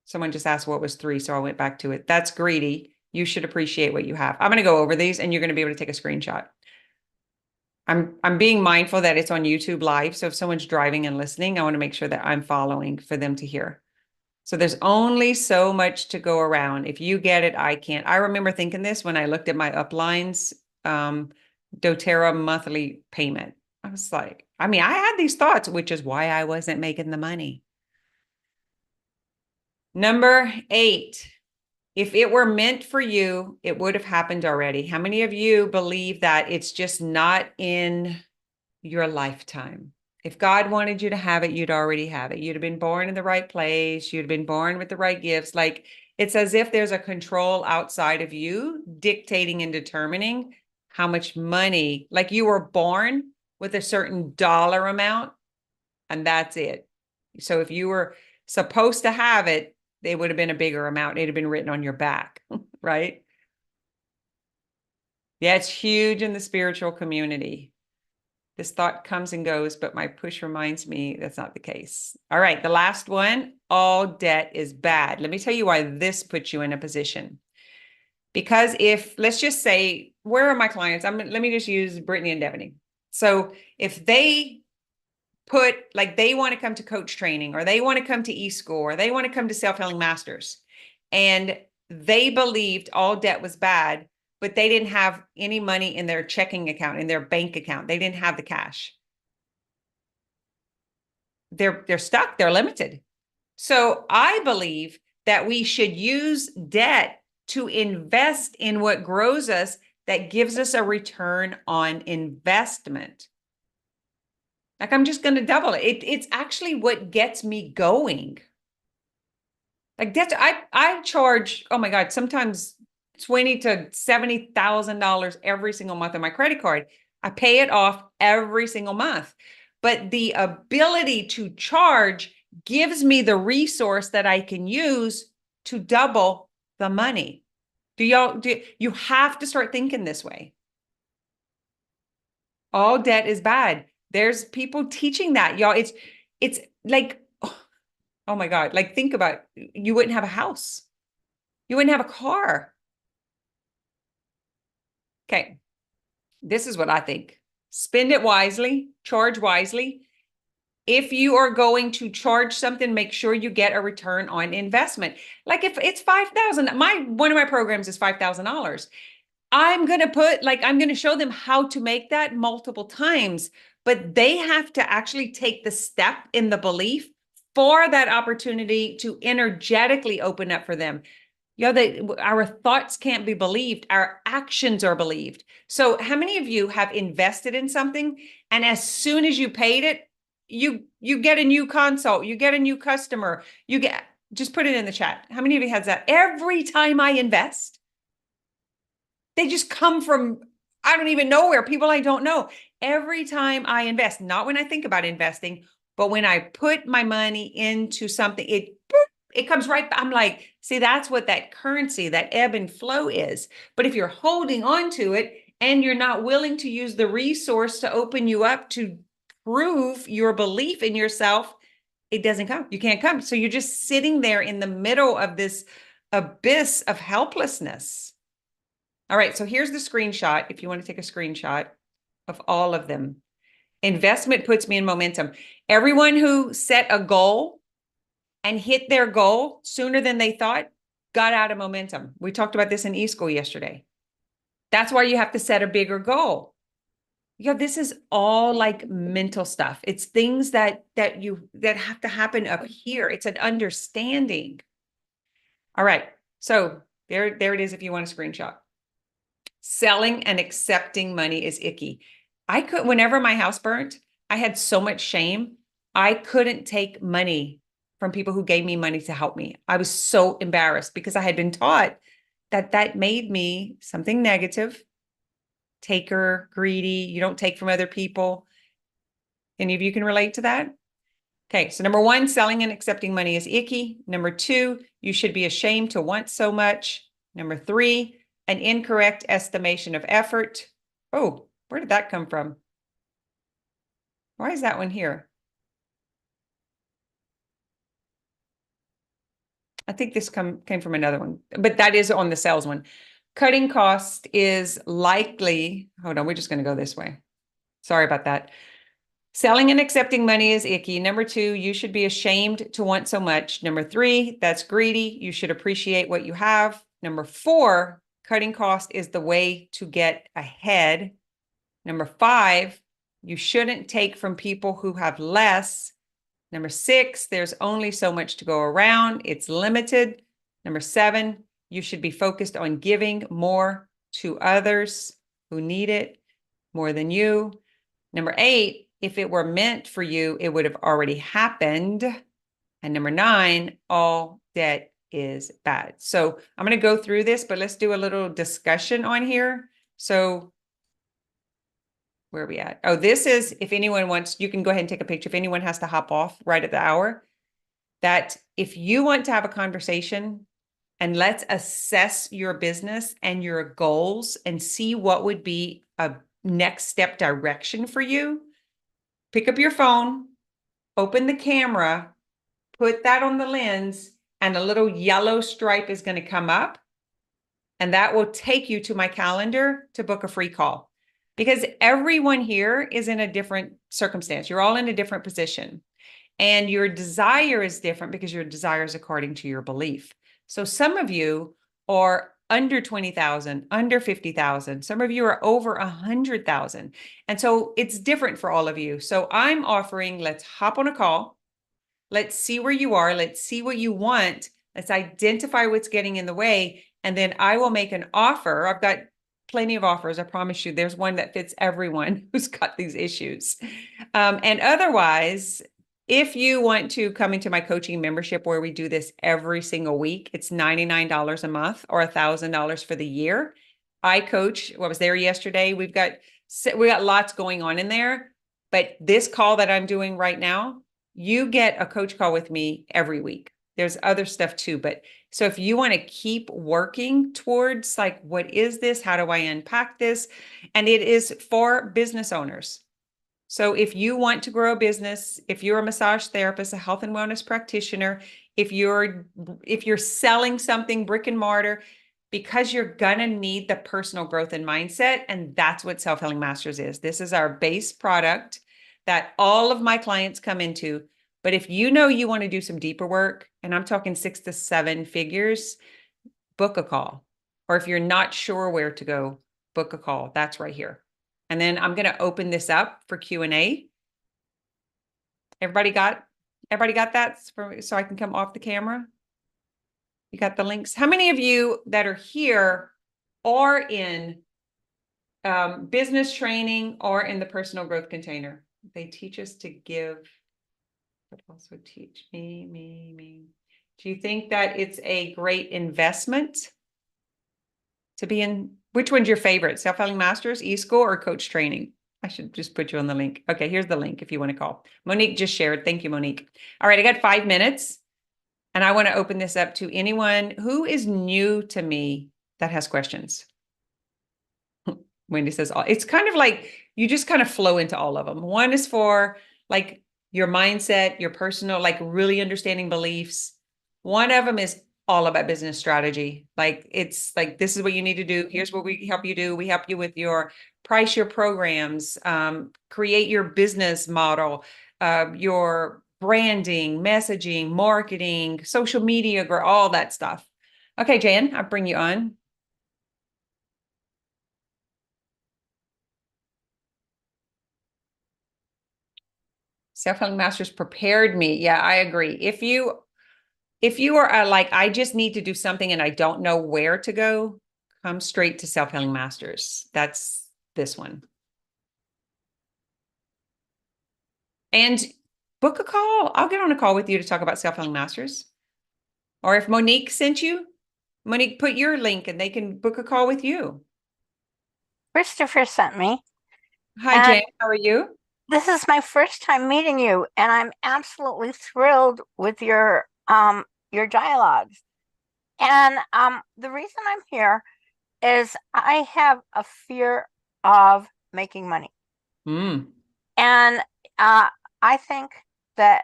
Someone just asked what was 3, so I went back to it. That's greedy. You should appreciate what you have. I'm going to go over these and you're going to be able to take a screenshot. I'm being mindful that it's on YouTube Live. So if someone's driving and listening, I want to make sure that I'm following for them to hear. So there's only so much to go around. If you get it, I can't. I remember thinking this when I looked at my uplines, doTERRA monthly payment. I was like, I had these thoughts, which is why I wasn't making the money. Number 8. If it were meant for you, it would have happened already. How many of you believe that it's just not in your lifetime? If God wanted you to have it, you'd already have it. You'd have been born in the right place. You'd have been born with the right gifts. Like, it's as if there's a control outside of you dictating and determining how much money, like you were born with a certain dollar amount, and that's it. So if you were supposed to have it, it would have been a bigger amount. It'd have been written on your back, right? Yeah, it's huge in the spiritual community. This thought comes and goes, but my push reminds me that's not the case. All right, the last one, all debt is bad. Let me tell you why this puts you in a position. Because if, let's just say, where are my clients? Let me just use Brittany and Devaney. So if they they want to come to coach training, or they want to come to eSchool, or they want to come to Self-Healing Masters, and they believed all debt was bad, but they didn't have any money in their checking account, in their bank account. They didn't have the cash. They're stuck. They're limited. So I believe that we should use debt to invest in what grows us, that gives us a return on investment. Like, I'm just going to double it. It's actually what gets me going. Like, debt, I charge, oh my God, sometimes $20,000 to $70,000 every single month on my credit card. I pay it off every single month. But the ability to charge gives me the resource that I can use to double the money. You have to start thinking this way. All debt is bad. There's people teaching that, y'all. It's like, oh my God, like, think about it. You wouldn't have a house. You wouldn't have a car. Okay. This is what I think. Spend it wisely, charge wisely. If you are going to charge something, make sure you get a return on investment. Like, if it's $5,000, one of my programs is $5,000. I'm going to show them how to make that multiple times, but they have to actually take the step in the belief for that opportunity to energetically open up for them. Our thoughts can't be believed. Our actions are believed. So how many of you have invested in something, and as soon as you paid it, you get a new consult, you get a new customer, just put it in the chat. How many of you has that? Every time I invest, they just come from, I don't even know where, people I don't know. Every time I invest, not when I think about investing, but when I put my money into something, it comes right. I'm like, see, that's what that currency, that ebb and flow is. But if you're holding on to it and you're not willing to use the resource to open you up to prove your belief in yourself, it doesn't come. You can't come. So you're just sitting there in the middle of this abyss of helplessness. All right. So here's the screenshot. If you want to take a screenshot of all of them. Investment puts me in momentum. Everyone who set a goal and hit their goal sooner than they thought got out of momentum. We talked about this in eSchool yesterday. That's why you have to set a bigger goal. This is all like mental stuff. It's things that have to happen up here. It's an understanding. All right. So there it is if you want a screenshot. Selling and accepting money is icky. Whenever my house burnt, I had so much shame. I couldn't take money from people who gave me money to help me. I was so embarrassed because I had been taught that made me something negative, taker, greedy. You don't take from other people. Any of you can relate to that? Okay, so number one, selling and accepting money is icky. Number two, you should be ashamed to want so much. Number three, an incorrect estimation of effort. Oh, where did that come from? Why is that one here? I think this came from another one, but that is on the sales one. Cutting cost is likely, hold on, we're just going to go this way. Sorry about that. Selling and accepting money is icky. Number two, you should be ashamed to want so much. Number three, that's greedy. You should appreciate what you have. Number four, cutting cost is the way to get ahead. Number five, you shouldn't take from people who have less. Number six, there's only so much to go around. It's limited. Number seven, you should be focused on giving more to others who need it more than you. Number eight, if it were meant for you, it would have already happened. And number nine, all debt is bad. So I'm going to go through this, but let's do a little discussion on here. So where are we at? Oh, this is, if anyone wants, you can go ahead and take a picture. If anyone has to hop off right at the hour, that if you want to have a conversation and let's assess your business and your goals and see what would be a next step direction for you, pick up your phone, open the camera, put that on the lens, and a little yellow stripe is going to come up. And that will take you to my calendar to book a free call. Because everyone here is in a different circumstance. You're all in a different position. And your desire is different because your desire is according to your belief. So some of you are under 20,000, under 50,000. Some of you are over 100,000. And so it's different for all of you. So I'm offering, let's hop on a call. Let's see where you are. Let's see what you want. Let's identify what's getting in the way. And then I will make an offer. I've got plenty of offers. I promise you, there's one that fits everyone who's got these issues. And otherwise, if you want to come into my coaching membership where we do this every single week, it's $99 a month or $1,000 for the year. I coach. I was there yesterday. We got lots going on in there, but this call that I'm doing right now, you get a coach call with me every week. There's other stuff too, but so if you want to keep working towards like, what is this? How do I unpack this? And it is for business owners. So if you want to grow a business, if you're a massage therapist, a health and wellness practitioner, if you're selling something brick and mortar, because you're gonna need the personal growth and mindset, and that's what Self-Healing Masters is. This is our base product that all of my clients come into. But if you know you want to do some deeper work, and I'm talking 6 to 7 figures, book a call. Or if you're not sure where to go, book a call. That's right here. And then I'm going to open this up for Q&A. Everybody got that so I can come off the camera? You got the links? How many of you that are here are in business training or in the personal growth container? They teach us to give, but also teach me. Do you think that it's a great investment to be in? Which one's your favorite? Self-Healing Masters, eSchool, or coach training? I should just put you on the link. Okay, here's the link if you want to call. Monique just shared. Thank you, Monique. All right, I got 5 minutes, and I want to open this up to anyone who is new to me that has questions. Wendy says, it's kind of like you just kind of flow into all of them. One is for like your mindset, your personal, like really understanding beliefs. One of them is all about business strategy. Like it's like, this is what you need to do. Here's what we help you do. We help you with your price, your programs, create your business model, your branding, messaging, marketing, social media, all that stuff. Okay, Jan, I'll bring you on. Self-Healing Masters prepared me. Yeah, I agree. If you are like, I just need to do something and I don't know where to go, come straight to Self-Healing Masters. That's this one. And book a call. I'll get on a call with you to talk about Self-Healing Masters. Or if Monique sent you, Monique, put your link and they can book a call with you. Christopher sent me, Hi, and Jan. How are you? this is my first time meeting you, and I'm absolutely thrilled with your dialogues. And the reason I'm here is I have a fear of making money, Mm. and I think that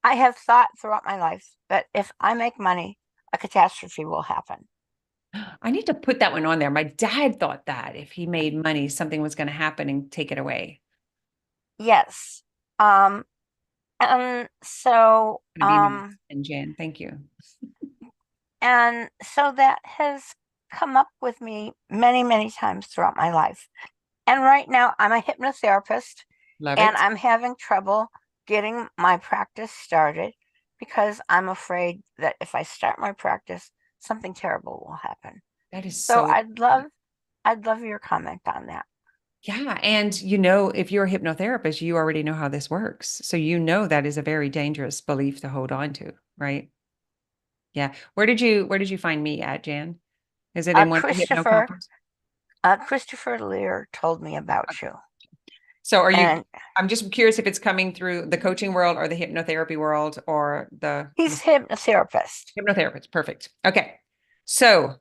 I have thought throughout my life that if I make money, a catastrophe will happen. I need to put that one on there. My dad thought that if he made money, something was going to happen and take it away. Yes. Um, and so Going to be nice. And Jan, thank you. And so that has come up with me many, many times throughout my life. And right now, I'm a hypnotherapist Love and it. I'm having trouble getting my practice started because I'm afraid that if I start my practice, something terrible will happen. That is So so. I'd love your comment on that. Yeah. And if you're a hypnotherapist, you already know how this works. So that is a very dangerous belief to hold on to, right? Yeah. Where did you find me at, Jan? Is it Uh, in one of the hypno Christopher, conference? Christopher Lear told me about you. So And I'm just curious if it's coming through the coaching world or the hypnotherapy world or the he's a hypnotherapist. hypnotherapist. Perfect. Okay. So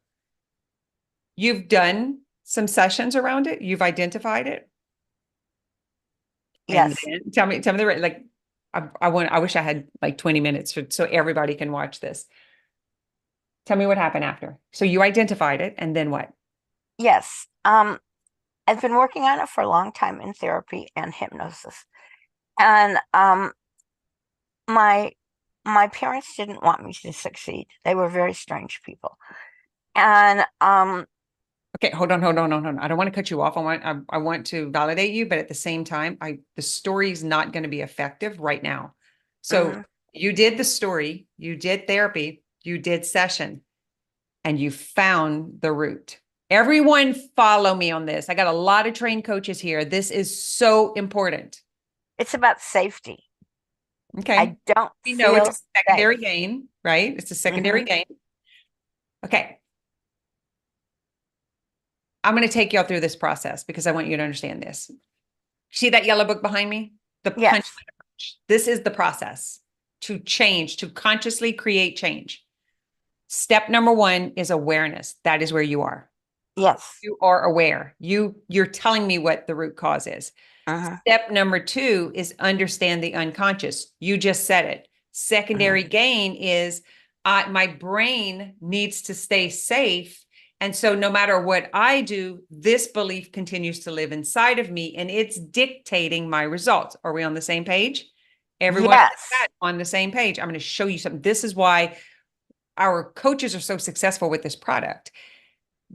you've done some sessions around it. You've identified it. And Yes. then tell me like, I wish I had like 20 minutes so everybody can watch this. Tell me what happened after. So you identified it and then what? Yes. I've been working on it for a long time in therapy and hypnosis. And my my parents didn't want me to succeed. They were very strange people. And Okay, hold on. I don't want to cut you off. I want to validate you, but at the same time, the story's not going to be effective right now. So mhm, you did the story, you did therapy, you did session, and you found the root. Everyone follow me on this. I got a lot of trained coaches here. This is so important. it's about safety. Okay. I don't We know it's feel a secondary safe. gain, right? It's a secondary Hmm. gain. Okay. I'm going to take y'all through this process because I want you to understand this. See that yellow book behind me? The punch Yes. line approach. This is the process to change, to consciously create change. Step number one is awareness. That is where you are. Yes. You are aware. You're telling me what the root cause is. Hmm. Step number two is understand the unconscious. You just said it. Hmm. Secondary gain is my brain needs to stay safe. And so no matter what I do, this belief continues to live inside of me and it's dictating my results. Are we on the same page? Everyone Yes. on the same page. I'm going to show you something. This is why our coaches are so successful with this product.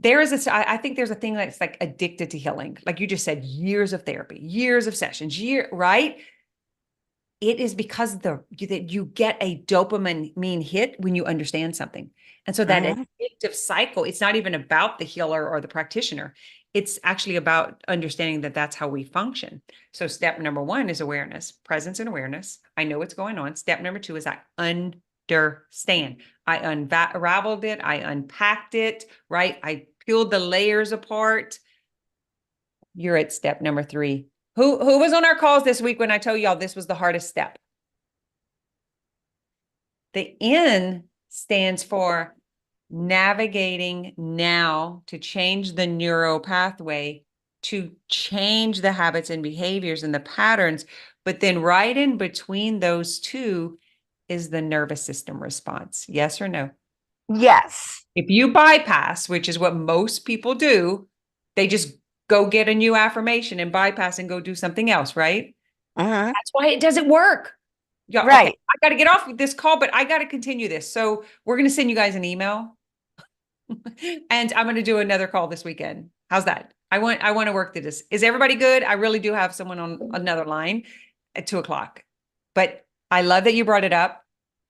I think there's a thing that's like addicted to healing. Like you just said, years of therapy, years of sessions, right? It is because that you get a dopamine hit when you understand something. And so that Hmm. addictive cycle, it's not even about the healer or the practitioner. It's actually about understanding that that's how we function. So step number one is awareness, presence and awareness. I know what's going on. Step number two is I understand. I unraveled it. I unpacked it, right? I peeled the layers apart. You're at step number three. Who was on our calls this week when I told y'all this was the hardest step? The N stands for navigating now to change the neural pathway, to change the habits and behaviors and the patterns. But then right in between those two is the nervous system response. Yes or no? Yes. If you bypass, which is what most people do, they just go get a new affirmation and bypass and go do something else, right? Hmm. That's why it doesn't work. Yeah, okay. Right. I got to get off this call, but I got to continue this. So we're going to send you guys an email and I'm going to do another call this weekend. How's that? I want to work through this. Is everybody good? I really do have someone on another line at 2:00, but I love that you brought it up.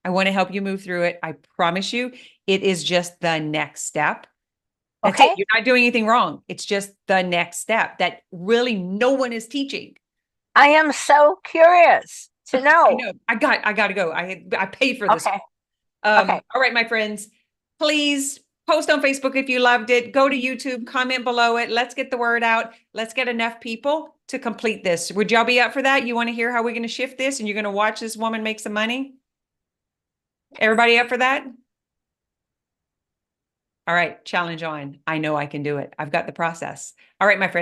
I want to help you move through it. I promise you, it is just the next step. That's it. Okay. You're not doing anything wrong. It's just the next step that really no one is teaching. I am so curious to I know. know. I got to go. I paid for this. Okay. Okay. All right, my friends, please Post on Facebook if you loved it. Go to YouTube, comment below it. Let's get the word out. Let's get enough people to complete this. Would y'all be up for that? You want to hear how we're going to shift this and you're going to watch this woman make some money? Everybody up for that? All right, challenge on. I know I can do it. I've got the process. All right, my friends.